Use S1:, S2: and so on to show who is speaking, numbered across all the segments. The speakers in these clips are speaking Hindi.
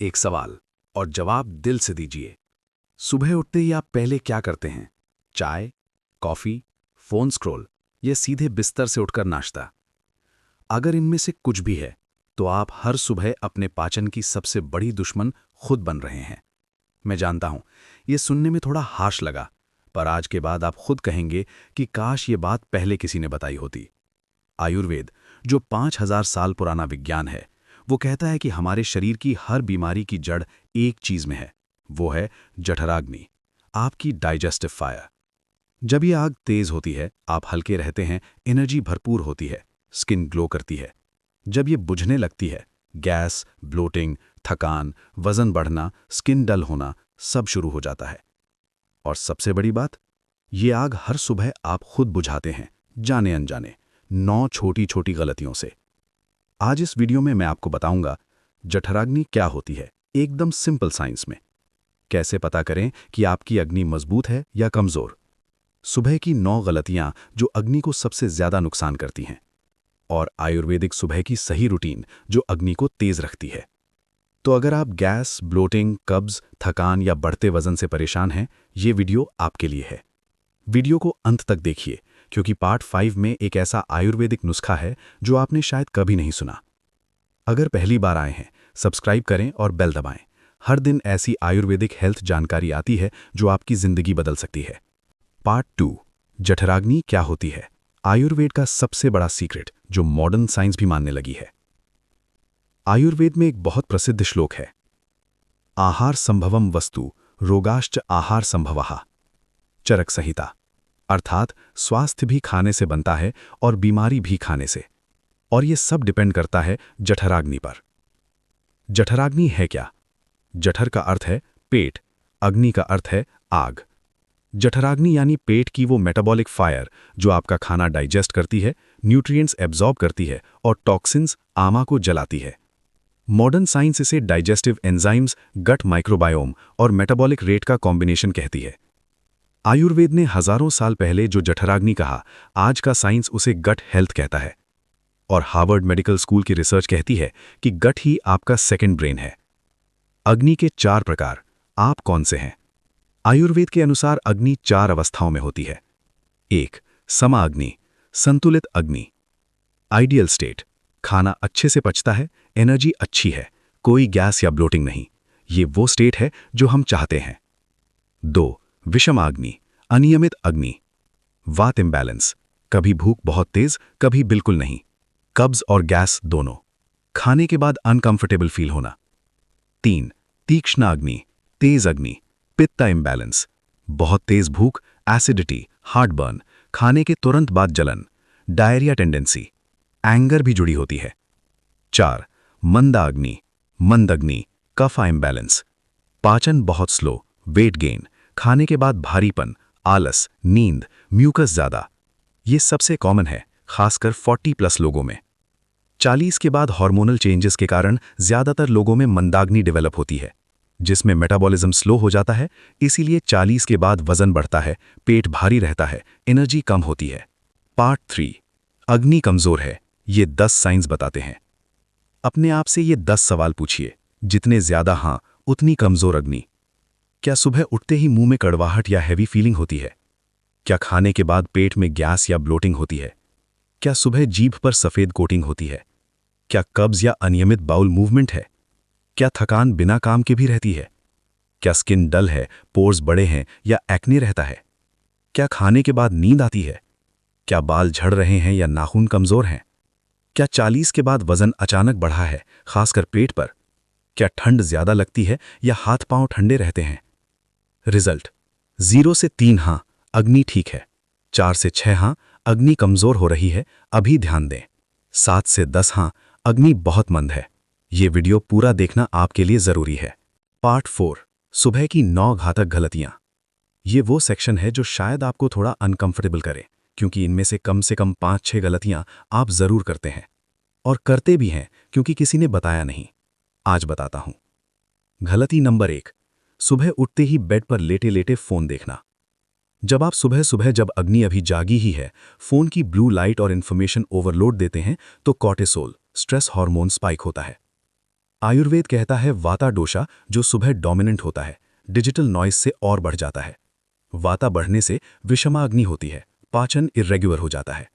S1: एक सवाल और जवाब दिल से दीजिए। सुबह उठते ही आप पहले क्या करते हैं? चाय, कॉफी, फोन स्क्रॉल या सीधे बिस्तर से उठकर नाश्ता? अगर इनमें से कुछ भी है, तो आप हर सुबह अपने पाचन की सबसे बड़ी दुश्मन खुद बन रहे हैं। मैं जानता हूं, ये सुनने में थोड़ा हार्श लगा, पर आज के बाद आप खुद कहेंगे कि काश ये बात पहले किसी ने बताई होती। आयुर्वेद, जो 5000 साल पुराना विज्ञान है, वो कहता है कि हमारे शरीर की हर बीमारी की जड़ एक चीज में है, वो है जठराग्नि, आपकी डाइजेस्टिव फायर। जब ये आग तेज होती है, आप हल्के रहते हैं, एनर्जी भरपूर होती है, स्किन ग्लो करती है। जब ये बुझने लगती है, गैस, ब्लोटिंग, थकान, वजन बढ़ना, स्किन डल होना सब शुरू हो जाता है। और सबसे बड़ी बात, ये आग हर सुबह आप खुद बुझाते हैं, जाने अनजाने, 9 छोटी छोटी गलतियों से। आज इस वीडियो में मैं आपको बताऊंगा जठराग्नि क्या होती है, एकदम सिंपल साइंस में। कैसे पता करें कि आपकी अग्नि मजबूत है या कमजोर। सुबह की 9 गलतियां जो अग्नि को सबसे ज्यादा नुकसान करती हैं। और आयुर्वेदिक सुबह की सही रूटीन जो अग्नि को तेज रखती है। तो अगर आप गैस, ब्लोटिंग, कब्ज, थकान या बढ़ते वजन से परेशान हैं, ये वीडियो आपके लिए है। वीडियो को अंत तक देखिए, क्योंकि पार्ट 5 में एक ऐसा आयुर्वेदिक नुस्खा है जो आपने शायद कभी नहीं सुना। अगर पहली बार आए हैं, सब्सक्राइब करें और बेल दबाएं। हर दिन ऐसी आयुर्वेदिक हेल्थ जानकारी आती है जो आपकी जिंदगी बदल सकती है। पार्ट 2, जठराग्नि क्या होती है, आयुर्वेद का सबसे बड़ा सीक्रेट जो मॉडर्न साइंस भी मानने लगी है। आयुर्वेद में एक बहुत प्रसिद्ध श्लोक है, आहार संभवम वस्तु रोगाश्च आहार संभवः। चरक संहिता, अर्थात स्वास्थ्य भी खाने से बनता है और बीमारी भी खाने से। और ये सब डिपेंड करता है जठराग्नि पर। जठराग्नि है क्या? जठर का अर्थ है पेट, अग्नि का अर्थ है आग। जठराग्नि यानी पेट की वो मेटाबॉलिक फायर जो आपका खाना डाइजेस्ट करती है, न्यूट्रिएंट्स एब्जॉर्ब करती है और टॉक्सिन्स आमा को जलाती है। मॉडर्न साइंस इसे डाइजेस्टिव एंजाइम्स, गट माइक्रोबायोम और मेटाबॉलिक रेट का कॉम्बिनेशन कहती है। आयुर्वेद ने हजारों साल पहले जो जठराग्नि कहा, आज का साइंस उसे गट हेल्थ कहता है। और हार्वर्ड मेडिकल स्कूल की रिसर्च कहती है कि गट ही आपका सेकंड ब्रेन है। अग्नि के 4 प्रकार, आप कौन से हैं? आयुर्वेद के अनुसार अग्नि 4 अवस्थाओं में होती है। 1, समा अग्नि, संतुलित अग्नि। आइडियल स्टेट, खाना अच्छे से पचता है, एनर्जी अच्छी है, कोई गैस या ब्लोटिंग नहीं। ये वो स्टेट है जो हम चाहते हैं। 2, विषम अग्नि, अनियमित अग्नि। वात इम्बैलेंस, कभी भूख बहुत तेज, कभी बिल्कुल नहीं, कब्ज और गैस दोनों, खाने के बाद अनकंफर्टेबल फील होना। 3, तीक्ष्ण अग्नि, तेज अग्नि, पित्ता इम्बैलेंस, बहुत तेज भूख, एसिडिटी, हार्टबर्न, खाने के तुरंत बाद जलन, डायरिया टेंडेंसी, एंगर भी जुड़ी होती है। 4, मंदा अग्नि, मंद अग्नि, कफा इम्बैलेंस, पाचन बहुत स्लो, वेट गेन, खाने के बाद भारीपन, आलस, नींद, म्यूकस ज्यादा। ये सबसे कॉमन है, खासकर 40+ लोगों में। 40 के बाद हार्मोनल चेंजेस के कारण ज्यादातर लोगों में मंदाग्नि डेवलप होती है, जिसमें मेटाबॉलिज्म स्लो हो जाता है। इसीलिए 40 के बाद वजन बढ़ता है, पेट भारी रहता है, एनर्जी कम होती है। पार्ट 3, अग्नि कमजोर है, ये 10 साइंस बताते हैं। अपने आप से ये 10 सवाल पूछिए, जितने ज्यादा हां उतनी कमजोर अग्नि। क्या सुबह उठते ही मुंह में कड़वाहट या हैवी फीलिंग होती है? क्या खाने के बाद पेट में गैस या ब्लोटिंग होती है? क्या सुबह जीभ पर सफेद कोटिंग होती है? क्या कब्ज या अनियमित बाउल मूवमेंट है? क्या थकान बिना काम के भी रहती है? क्या स्किन डल है, पोर्स बड़े हैं या एक्ने रहता है? क्या खाने के बाद नींद आती है? क्या बाल झड़ रहे हैं या नाखून कमजोर हैं? क्या 40 के बाद वजन अचानक बढ़ा है, खासकर पेट पर? क्या ठंड ज्यादा लगती है या हाथ पांव ठंडे रहते हैं? रिजल्ट, 0 से 3 हां, अग्नि ठीक है। 4 से 6 हां, अग्नि कमजोर हो रही है, अभी ध्यान दें। 7 से 10 हां, अग्नि बहुत मंद है। ये वीडियो पूरा देखना आपके लिए जरूरी है। पार्ट 4, सुबह की 9 घातक गलतियां। ये वो सेक्शन है जो शायद आपको थोड़ा अनकंफर्टेबल करे, क्योंकि इनमें से कम 5-6 गलतियां आप जरूर करते हैं। और करते भी हैं क्योंकि किसी ने बताया नहीं। आज बताता हूं। गलती नंबर 1, सुबह उठते ही बेड पर लेटे लेटे फोन देखना। जब आप सुबह सुबह, जब अग्नि अभी जागी ही है, फोन की ब्लू लाइट और इंफॉर्मेशन ओवरलोड देते हैं, तो कॉर्टिसोल, स्ट्रेस हार्मोन स्पाइक होता है। आयुर्वेद कहता है वाता डोषा, जो सुबह डोमिनेंट होता है, डिजिटल नॉइज से और बढ़ जाता है। वाता बढ़ने से विषमाग्नि होती है, पाचन इर्रेगुलर हो जाता है।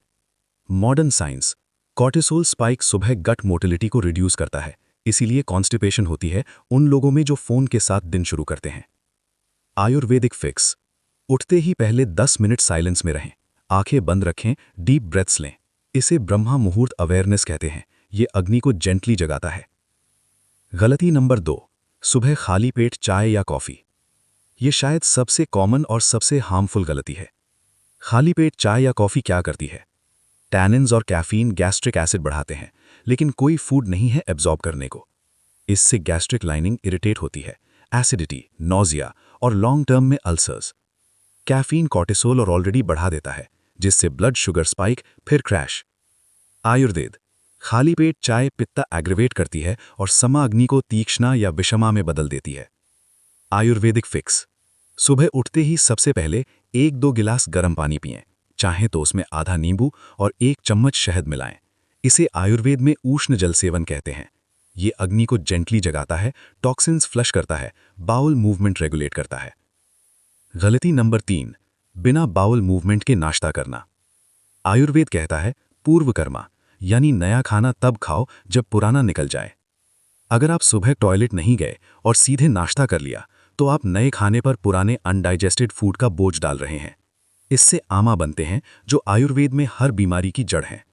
S1: मॉडर्न साइंस, कॉर्टिसोल स्पाइक सुबह गट मोटिलिटी को रिड्यूस करता है, इसीलिए कॉन्स्टिपेशन होती है उन लोगों में जो फोन के साथ दिन शुरू करते हैं। आयुर्वेदिक फिक्स, उठते ही पहले 10 मिनट साइलेंस में रहें, आंखें बंद रखें, डीप ब्रेथ्स लें। इसे ब्रह्मा मुहूर्त अवेयरनेस कहते हैं। ये अग्नि को जेंटली जगाता है। गलती नंबर 2, सुबह खाली पेट चाय या कॉफ़ी। ये शायद सबसे कॉमन और सबसे हार्मफुल गलती है। खाली पेट चाय या कॉफ़ी क्या करती है? टैनिन्स और कैफीन गैस्ट्रिक एसिड बढ़ाते हैं, लेकिन कोई फूड नहीं है एब्जॉर्ब करने को। इससे गैस्ट्रिक लाइनिंग इरिटेट होती है, एसिडिटी, नॉजिया और लॉन्ग टर्म में अल्सर्स। कैफीन कॉर्टिसोल और ऑलरेडी बढ़ा देता है, जिससे ब्लड शुगर स्पाइक, फिर क्रैश। आयुर्वेद, खाली पेट चाय पित्ता एग्रीवेट करती है और समा अग्नि को तीक्ष्णा या विषमा में बदल देती है। आयुर्वेदिक फिक्स, सुबह उठते ही सबसे पहले 1-2 गिलास गर्म पानी पिएं, चाहे तो उसमें आधा नींबू और 1 चम्मच शहद मिलाएं। इसे आयुर्वेद में उष्ण जल सेवन कहते हैं। ये अग्नि को जेंटली जगाता है, टॉक्सिन्स फ्लश करता है, बाउल मूवमेंट रेगुलेट करता है। गलती नंबर 3, बिना बाउल मूवमेंट के नाश्ता करना। आयुर्वेद कहता है पूर्व कर्मा, यानी नया खाना तब खाओ जब पुराना निकल जाए। अगर आप सुबह टॉयलेट नहीं गए और सीधे नाश्ता कर लिया, तो आप नए खाने पर पुराने अनडाइजेस्टेड फूड का बोझ डाल रहे हैं। इससे आमा बनते हैं, जो आयुर्वेद में हर बीमारी की जड़ है।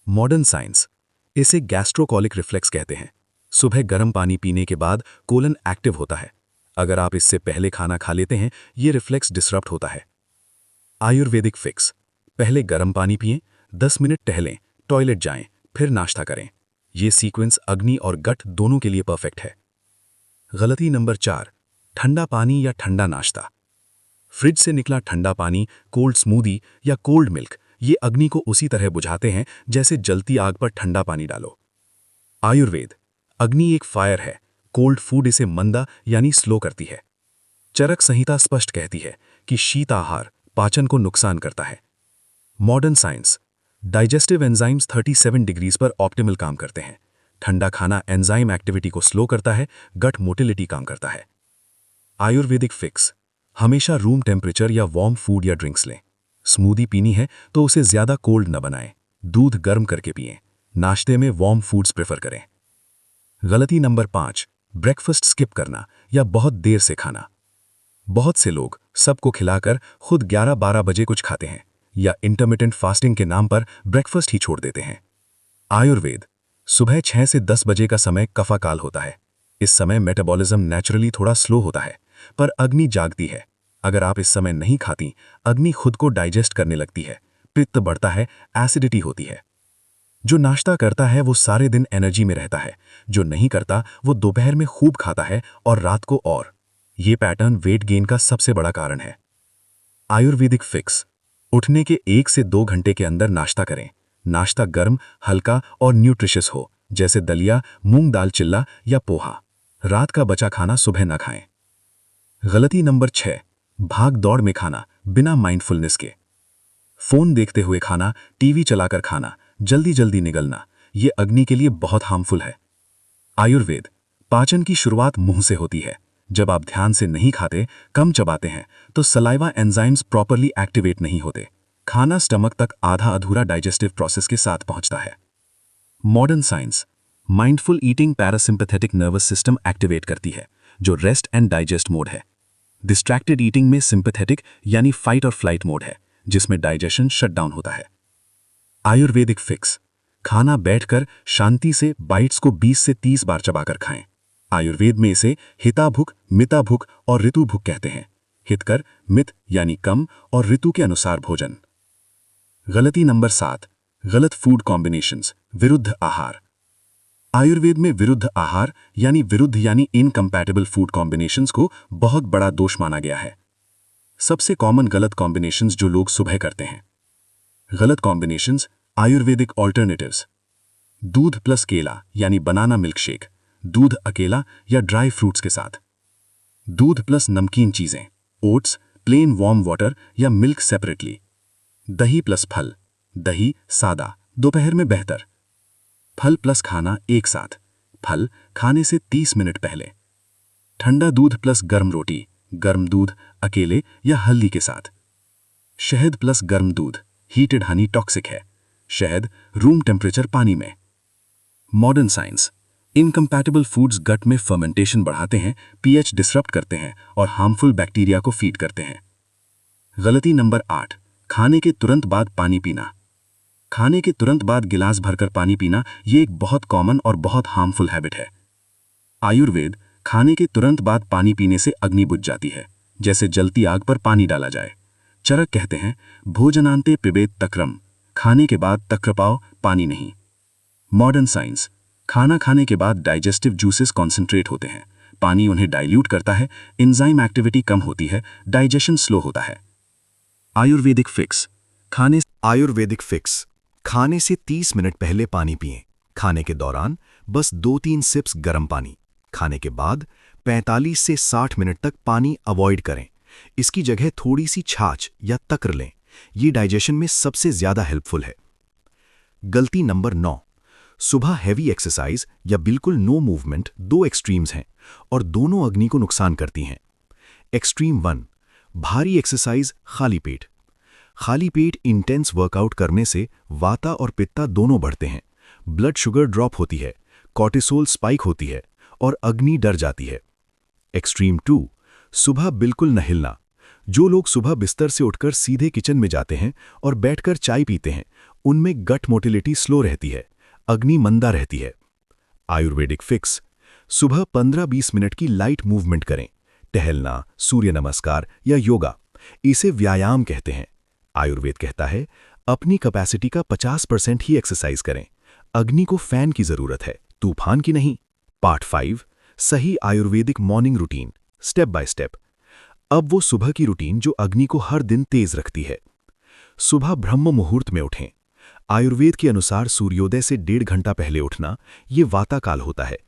S1: मॉडर्न साइंस, इसे गैस्ट्रोकॉलिक रिफ्लेक्स कहते हैं। सुबह गर्म पानी पीने के बाद कोलन एक्टिव होता है। अगर आप इससे पहले खाना खा लेते हैं, ये रिफ्लेक्स डिसरप्ट होता है। आयुर्वेदिक फिक्स, पहले गर्म पानी पिएं, 10 मिनट टहलें, टॉयलेट जाएं, फिर नाश्ता करें। ये सीक्वेंस अग्नि और गट दोनों के लिए परफेक्ट है। गलती नंबर 4, ठंडा पानी या ठंडा नाश्ता। फ्रिज से निकला ठंडा पानी, कोल्ड स्मूदी या कोल्ड मिल्क, ये अग्नि को उसी तरह बुझाते हैं जैसे जलती आग पर ठंडा पानी डालो। आयुर्वेद, अग्नि एक फायर है, कोल्ड फूड इसे मंदा यानी स्लो करती है। चरक संहिता स्पष्ट कहती है कि शीत आहार पाचन को नुकसान करता है। Modern science, digestive enzymes 37 degrees पर ऑप्टिमल काम करते हैं। ठंडा खाना एंजाइम एक्टिविटी को स्लो करता है, गट मोटिलिटी काम करता है। आयुर्वेदिक फिक्स, हमेशा रूम टेम्परेचर या वार्म फूड या ड्रिंक्स लें। स्मूदी पीनी है तो उसे ज़्यादा कोल्ड न बनाएं, दूध गर्म करके पिएं। नाश्ते में वार्म फूड्स प्रेफर करें। गलती नंबर 5, ब्रेकफास्ट स्किप करना या बहुत देर से खाना। बहुत से लोग सबको खिलाकर खुद 11-12 बजे कुछ खाते हैं या इंटरमिटेंट फास्टिंग के नाम पर ब्रेकफास्ट ही छोड़ देते हैं। आयुर्वेद, सुबह 6 से 10 बजे का समय कफा काल होता है। इस समय मेटाबॉलिज्म नेचुरली थोड़ा स्लो होता है, पर अग्नि जागती है। अगर आप इस समय नहीं खाती, अग्नि खुद को डाइजेस्ट करने लगती है, पित्त बढ़ता है, एसिडिटी होती है। जो नाश्ता करता है वो सारे दिन एनर्जी में रहता है, जो नहीं करता वो दोपहर में खूब खाता है और रात को और। ये पैटर्न वेट गेन का सबसे बड़ा कारण है। आयुर्वेदिक फिक्स, उठने के 1 से 2 घंटे के अंदर नाश्ता करें। नाश्ता गर्म, हल्का और न्यूट्रिशियस हो, जैसे दलिया, मूंग दाल चिल्ला या पोहा। रात का बचा खाना सुबह न खाएं। गलती नंबर 6, भाग दौड़ में खाना बिना माइंडफुलनेस के। फोन देखते हुए खाना, टीवी चलाकर खाना, जल्दी जल्दी निगलना, ये अग्नि के लिए बहुत हार्मफुल है। आयुर्वेद, पाचन की शुरुआत मुंह से होती है। जब आप ध्यान से नहीं खाते, कम चबाते हैं, तो सलाइवा एंजाइम्स प्रॉपरली एक्टिवेट नहीं होते। खाना स्टमक तक आधा अधूरा डाइजेस्टिव प्रोसेस के साथ पहुंचता है। Modern science, mindful eating parasympathetic nervous system activate करती है, जो रेस्ट एंड डाइजेस्ट मोड है। डिस्ट्रैक्टेड ईटिंग में सिंपैथेटिक यानी फाइट और फ्लाइट मोड है, जिसमें डाइजेशन शटडाउन होता है। आयुर्वेदिक फिक्स, खाना बैठकर शांति से बाइट्स को 20 से 30 बार चबाकर खाएं। आयुर्वेद में इसे हिताभुक, मिताभुक और ऋतुभुक कहते हैं। हितकर, मित यानी कम और ऋतु के अनुसार भोजन। गलती नंबर 7, गलत फूड कॉम्बिनेशंस, विरुद्ध आहार। आयुर्वेद में विरुद्ध आहार यानी इनकम्पैटिबल फूड कॉम्बिनेशंस को बहुत बड़ा दोष माना गया है। सबसे कॉमन गलत कॉम्बिनेशंस जो लोग सुबह करते हैं। गलत कॉम्बिनेशंस, आयुर्वेदिक ऑल्टरनेटिव्स। दूध प्लस केला यानी बनाना मिल्क शेक, दूध अकेला या ड्राई फ्रूट्स के साथ। दूध प्लस नमकीन चीजें, ओट्स, प्लेन वार्म वाटर या मिल्क सेपरेटली। दही प्लस फल, दही सादा, दोपहर में बेहतर। फल प्लस खाना एक साथ,
S2: फल खाने से 30 मिनट पहले। ठंडा दूध प्लस गर्म रोटी, गर्म दूध अकेले या हल्दी के साथ। शहद प्लस गर्म दूध, हीटेड हनी टॉक्सिक है। शहद रूम टेम्परेचर पानी में। मॉडर्न साइंस, इनकम्पैटिबल फूड्स गट में फर्मेंटेशन बढ़ाते हैं, पीएच डिसरप्ट करते हैं और हार्मफुल बैक्टीरिया को फीड करते हैं। गलती नंबर 8, खाने के तुरंत बाद पानी पीना। खाने के तुरंत बाद गिलास भरकर पानी पीना ये एक बहुत कॉमन और बहुत हार्मफुल हैबिट है। आयुर्वेद खाने के तुरंत बाद पानी पीने से अग्नि बुझ जाती है, जैसे जलती आग पर पानी डाला जाए। चरक कहते हैं भोजनांते पिबेत तक्रम, खाने के बाद तक्रपाओ, पानी नहीं। मॉडर्न साइंस, खाना खाने के बाद डाइजेस्टिव जूसेस कॉन्सेंट्रेट होते हैं, पानी उन्हें डाइल्यूट करता है, एंजाइम एक्टिविटी कम होती है, डाइजेशन स्लो होता है। आयुर्वेदिक फिक्स,
S3: खाने से 30 मिनट पहले पानी पिएं। खाने के दौरान बस 2-3 सिप्स गर्म पानी। खाने के बाद 45 से 60 मिनट तक पानी अवॉइड करें। इसकी जगह थोड़ी सी छाछ या तक्र लें। ये डाइजेशन में सबसे ज्यादा हेल्पफुल है। गलती नंबर 9, सुबह हैवी एक्सरसाइज या बिल्कुल नो मूवमेंट दो एक्सट्रीम्स हैं और दोनों अग्नि को नुकसान करती हैं। एक्सट्रीम 1, भारी एक्सरसाइज खाली पेट। खाली पेट इंटेंस वर्कआउट करने से वाता और पित्ता दोनों बढ़ते हैं, ब्लड शुगर ड्रॉप होती है, कॉर्टिसोल स्पाइक होती है और अग्नि डर जाती है। एक्सट्रीम 2, सुबह बिल्कुल न हिलना। जो लोग सुबह बिस्तर से उठकर सीधे किचन में जाते हैं और बैठकर चाय पीते हैं, उनमें गट मोटिलिटी स्लो रहती है, अग्नि मंदा रहती है। आयुर्वेदिक फिक्स, सुबह 15-20 मिनट की लाइट मूवमेंट करें। टहलना, सूर्य नमस्कार या योगा, इसे व्यायाम कहते हैं। आयुर्वेद कहता है अपनी कैपेसिटी का 50% ही एक्सरसाइज करें। अग्नि को फैन की जरूरत है, तूफान की नहीं। पार्ट 5, सही Ayurvedic morning routine, step by step. अब वो सुबह की रूटीन जो अग्नि को हर दिन तेज रखती है। सुबह ब्रह्म मुहूर्त में उठें। आयुर्वेद के अनुसार सूर्योदय से 1.5 घंटा पहले उठना ये वाता काल होता है।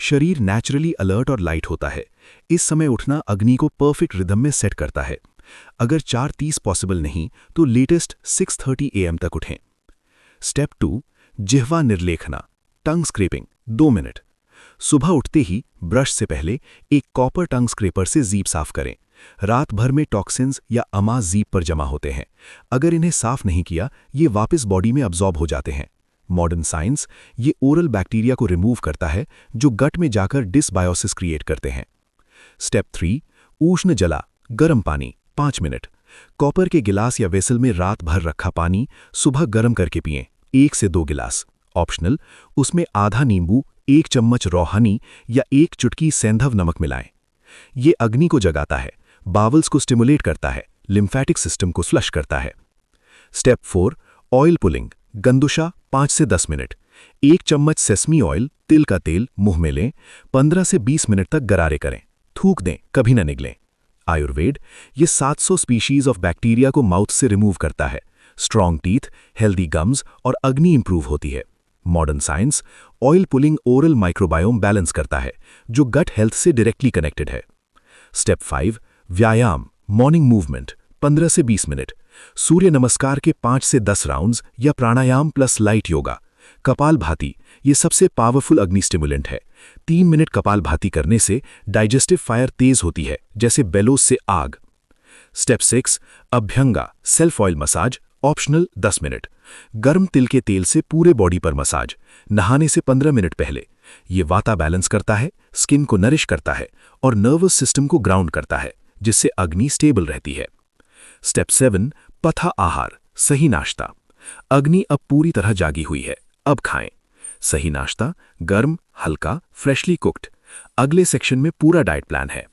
S3: शरीर नेचुरली अलर्ट और लाइट होता है। इस समय उठना अग्नि को परफेक्ट रिदम में सेट करता है। अगर 4:30 पॉसिबल नहीं तो लेटेस्ट 6:30 AM तक उठें। स्टेप 2, जिह्वा निर्लेखना, टंग स्क्रैपिंग, 2 मिनट। सुबह उठते ही ब्रश से पहले एक कॉपर टंग स्क्रैपर से जीभ साफ करें। रात भर में टॉक्सिन्स या अमास जीभ पर जमा होते हैं। अगर इन्हें साफ नहीं किया, ये वापस बॉडी में अब्जॉर्ब हो जाते हैं। मॉडर्न साइंस ये ओरल बैक्टीरिया को रिमूव करता है जो गट में जाकर डिसबायोसिस क्रिएट करते हैं। स्टेप 3, उष्ण जला, गर्म पानी, 5 मिनट। कॉपर के गिलास या वेसल में रात भर रखा पानी सुबह गर्म करके पिएं, 1 से 2 गिलास। ऑप्शनल, उसमें आधा नींबू, 1 चम्मच रॉ हनी या 1 चुटकी सेंधव नमक मिलाएं। ये अग्नि को जगाता है, बावल्स को स्टिमुलेट करता है, लिम्फेटिक सिस्टम को फ्लश करता है। स्टेप 4, ऑयल पुलिंग, गंदुशा, 5 से 10 मिनट। 1 चम्मच सेसमी ऑयल, तिल का तेल, मुंह में लें, 15 से 20 मिनट तक गरारे करें, थूक दें, कभी न निगलें। आयुर्वेद ये 700 स्पीशीज ऑफ बैक्टीरिया को माउथ से रिमूव करता है। स्ट्रॉन्ग टीथ, हेल्दी गम्स और अग्नि इंप्रूव होती है। Modern science oil pulling oral microbiome balance करता है, जो गट हेल्थ से डायरेक्टली कनेक्टेड है। स्टेप 5, व्यायाम, मॉर्निंग मूवमेंट, 15 से 20 मिनट। सूर्य नमस्कार के 5 से 10 राउंड्स या प्राणायाम प्लस लाइट योगा। कपालभाति ये सबसे पावरफुल अग्नि स्टिमुलेंट है। 3 मिनट कपालभाति करने से डाइजेस्टिव फायर तेज होती है, जैसे बेलोस से आग। स्टेप 6, अभ्यंगा, self oil massage, optional, 10 minute. गर्म तिल के तेल से पूरे बॉडी पर मसाज, नहाने से 15 मिनट पहले। ये वाता बैलेंस करता है, स्किन को नरिश करता है और नर्वस सिस्टम को ग्राउंड करता है, जिससे अग्नि स्टेबल रहती है। स्टेप 7, पथा आहार, सही नाश्ता। अग्नि अब पूरी तरह जागी हुई है, अब खाएं। सही नाश्ता, गर्म, हल्का, फ्रेशली कुक्ड। अगले सेक्शन में पूरा डाइट प्लान है।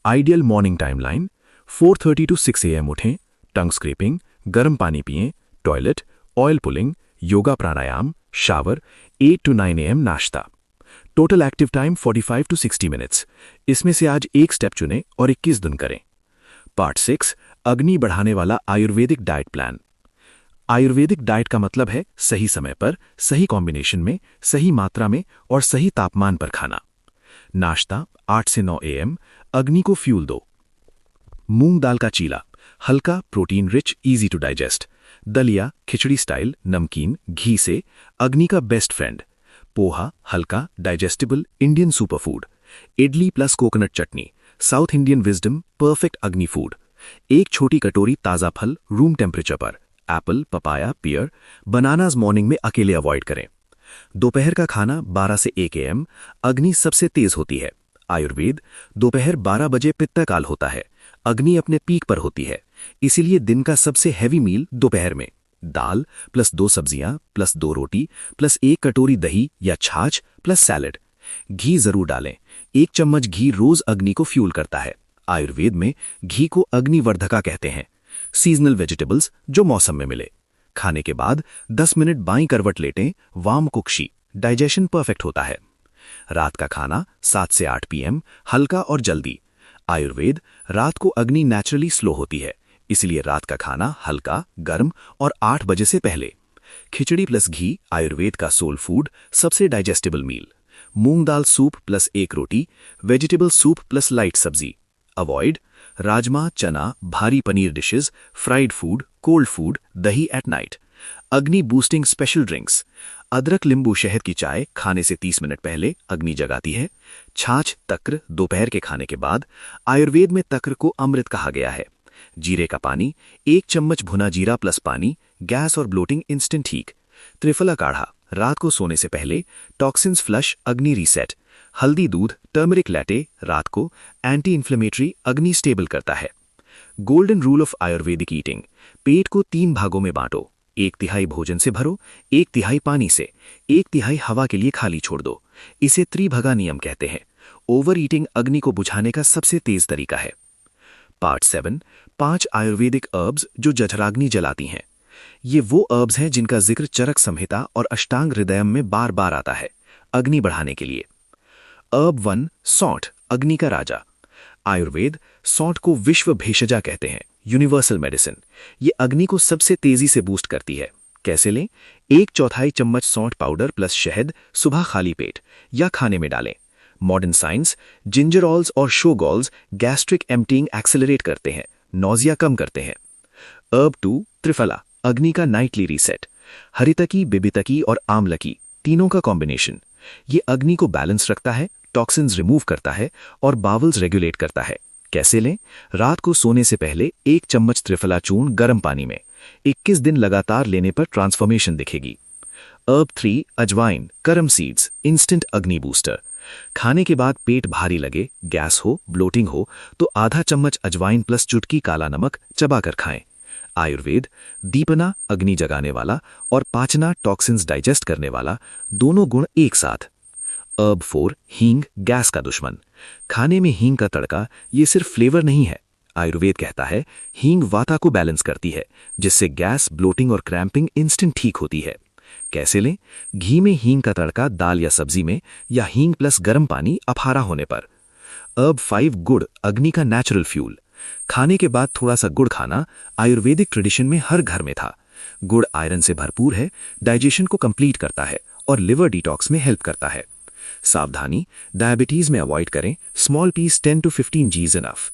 S3: Ideal morning timeline, 4:30 to 6 AM उठें, टंग स्क्रैपिंग, गर्म पानी पिएं, toilet, oil pulling, yoga pranayama, shower, 8 to 9 AM नाश्ता। Total active time 45 to 60 minutes. इसमें से आज एक स्टेप चुनें और 21 दिन करें। पार्ट 6, अग्नि बढ़ाने वाला Ayurvedic diet plan. Ayurvedic diet का मतलब है सही समय पर, सही कॉम्बिनेशन में, सही मात्रा में और सही तापमान पर खाना। नाश्ता 8 से 9 AM, अग्नि को फ्यूल दो। मूंग दाल का चीला, हल्का, protein rich, easy to digest. दलिया, खिचड़ी स्टाइल, नमकीन, घी से, अग्नि का बेस्ट फ्रेंड। पोहा हल्का digestible Indian superfood, idli plus coconut chutney, south Indian wisdom perfect agni food, एक छोटी कटोरी ताज़ा फल रूम टेम्परेचर पर, apple papaya pear, bananas morning में अकेले अवॉइड करें। दोपहर का खाना 12 से 1 AM, अग्नि सबसे तेज होती है। आयुर्वेद, दोपहर 12 बजे पित्तकाल होता है, अग्नि अपने पीक पर होती है, इसीलिए दिन का सबसे हैवी मील दोपहर में। दाल प्लस 2 सब्जियां प्लस 2 रोटी प्लस 1 कटोरी दही या छाछ प्लस सैलेड। घी जरूर डालें, 1 चम्मच घी रोज अग्नि को फ्यूल करता है। आयुर्वेद में घी को अग्निवर्धका कहते हैं। सीजनल वेजिटेबल्स जो मौसम में मिले। खाने के बाद 10 मिनट बाईं करवट लेटें, वार्म कुक्षी, डाइजेशन परफेक्ट होता है। रात का खाना 7 से 8 PM, हल्का और जल्दी। आयुर्वेद, रात को अग्नि नेचुरली स्लो होती है, इसलिए रात का खाना हल्का गर्म और 8 बजे से पहले। खिचड़ी प्लस घी आयुर्वेद का सोल फूड, सबसे डाइजेस्टिबल मील। मूंग दाल सूप प्लस 1 रोटी, वेजिटेबल सूप प्लस लाइट सब्जी। अवॉइड राजमा चना भारी paneer dishes, fried food, cold food, दही एट नाइट। अग्नि बूस्टिंग स्पेशल ड्रिंक्स, अदरक नींबू शहद की चाय खाने से 30 मिनट पहले अग्नि जगाती है। छाछ तक्र दोपहर के खाने के बाद, आयुर्वेद में तक्र को अमृत कहा गया है। जीरे का पानी, 1 चम्मच भुना जीरा प्लस पानी, गैस और ब्लोटिंग इंस्टेंट ठीक। त्रिफला काढ़ा रात को सोने से पहले, टॉक्सिन्स फ्लश, अग्नि रीसेट। हल्दी दूध टर्मरिक लैटे रात को एंटी इन्फ्लेमेटरी, अग्नि स्टेबल करता है। Golden rule of Ayurvedic eating, पेट को 3 भागों में बांटो, 1/3 भोजन से भरो, 1/3 पानी से, 1/3 हवा के लिए खाली छोड़ दो। इसे त्रिभगा नियम कहते हैं। ओवर ईटिंग अग्नि को बुझाने का सबसे तेज तरीका है। पार्ट 7, 5 आयुर्वेदिक अर्ब्स जो जठराग्नि जलाती हैं। ये वो अर्ब्स हैं जिनका जिक्र चरक संहिता और अष्टांग हृदयम में बार बार आता है, अग्नि बढ़ाने के लिए। अर्ब 1, सौंठ, अग्नि का राजा। आयुर्वेद सौंठ को विश्व भेषजा कहते हैं, यूनिवर्सल मेडिसिन। ये अग्नि को सबसे तेजी से बूस्ट करती है। कैसे लें? 1/4 चम्मच सौंठ पाउडर प्लस शहद सुबह खाली पेट या खाने में डालें। मॉडर्न साइंस, जिंजरऑल्स और शोगॉल्स गैस्ट्रिक एम्प्टीइंग एक्सेलरेट करते हैं, नौजिया कम करते हैं। अर्ब 2, त्रिफला, अग्नि का नाइटली रीसेट। हरितकी बिबितकी और आमलकी तीनों का कॉम्बिनेशन। ये अग्नि को बैलेंस रखता है, टॉक्सिन्स रिमूव करता है और बावल्स रेगुलेट करता है। कैसे लें? रात को सोने से पहले 1 चम्मच त्रिफला चूर्ण गर्म पानी में, 21 दिन लगातार लेने पर ट्रांसफॉर्मेशन दिखेगी। अर्ब 3, अजवाइन, करम सीड्स, इंस्टेंट अग्नि बूस्टर। खाने के बाद पेट भारी लगे, गैस हो, ब्लोटिंग हो तो आधा चम्मच अजवाइन प्लस चुटकी काला नमक चबाकर खाएं। आयुर्वेद, दीपना अग्नि जगाने वाला और पाचना टॉक्सिन्स डाइजेस्ट करने वाला, दोनों गुण एक साथ। अर्ब 4, हींग, गैस का दुश्मन। खाने में हींग का तड़का ये सिर्फ फ्लेवर नहीं है। आयुर्वेद कहता है हींग वाता को बैलेंस करती है, जिससे गैस, ब्लोटिंग और क्रैम्पिंग इंस्टेंट ठीक होती है। कैसे लें? घी में हींग का तड़का दाल या सब्जी में, या हींग प्लस गर्म पानी अफारा होने पर। अर्ब 5, गुड़, अग्नि का नेचुरल फ्यूल। खाने के बाद थोड़ा सा गुड़ खाना आयुर्वेदिक ट्रेडिशन में हर घर में था। गुड़ आयरन से भरपूर है, डाइजेशन को कंप्लीट करता है और लिवर डिटॉक्स में हेल्प करता है। सावधानी, डायबिटीज में अवॉइड करें, small piece 10 to 15 G is enough.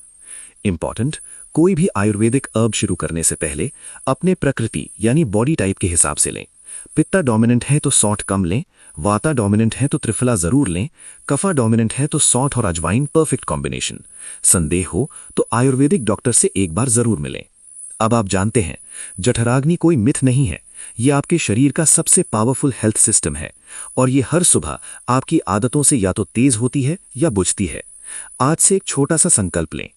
S3: Important, कोई भी आयुर्वेदिक अर्ब शुरू करने से पहले अपने प्रकृति यानी बॉडी टाइप के हिसाब से लें। पित्ता डोमिनेंट है तो सौंठ कम लें, वाता डोमिनेंट है तो त्रिफला जरूर लें, कफा डोमिनेंट है तो सौंठ और अजवाइन परफेक्ट कॉम्बिनेशन। संदेह हो तो आयुर्वेदिक डॉक्टर से एक बार जरूर मिलें। अब आप जानते हैं, जठराग्नि कोई मिथ नहीं है, ये आपके शरीर का सबसे पावरफुल हेल्थ सिस्टम है और ये हर सुबह आपकी आदतों से या तो तेज होती है या बुझती है। आज से एक छोटा सा संकल्प लें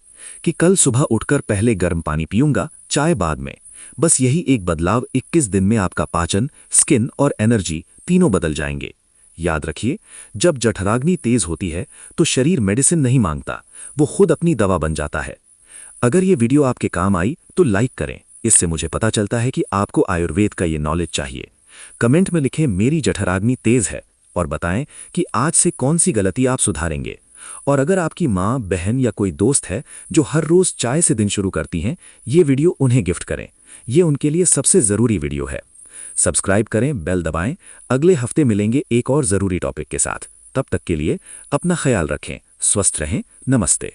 S3: कि कल सुबह उठकर पहले गर्म पानी पीऊंगा, चाय बाद में। बस यही एक बदलाव 21 दिन में आपका पाचन, स्किन और एनर्जी तीनों बदल जाएंगे। याद रखिए, जब जठराग्नि तेज होती है तो शरीर मेडिसिन नहीं मांगता, वो खुद अपनी दवा बन जाता है। अगर ये वीडियो आपके काम आई तो लाइक करें, इससे मुझे पता चलता है कि आपको आयुर्वेद का ये नॉलेज चाहिए। कमेंट में लिखें मेरी जठराग्नि तेज है और बताएं कि आज से कौन सी गलती आप सुधारेंगे। और अगर आपकी माँ, बहन या कोई दोस्त है जो हर रोज चाय से दिन शुरू करती हैं, ये वीडियो उन्हें गिफ्ट करें। ये उनके लिए सबसे ज़रूरी वीडियो है। सब्सक्राइब करें, बेल दबाएं। अगले हफ्ते मिलेंगे एक और ज़रूरी टॉपिक के साथ। तब तक के लिए अपना ख्याल रखें, स्वस्थ रहें। नमस्ते।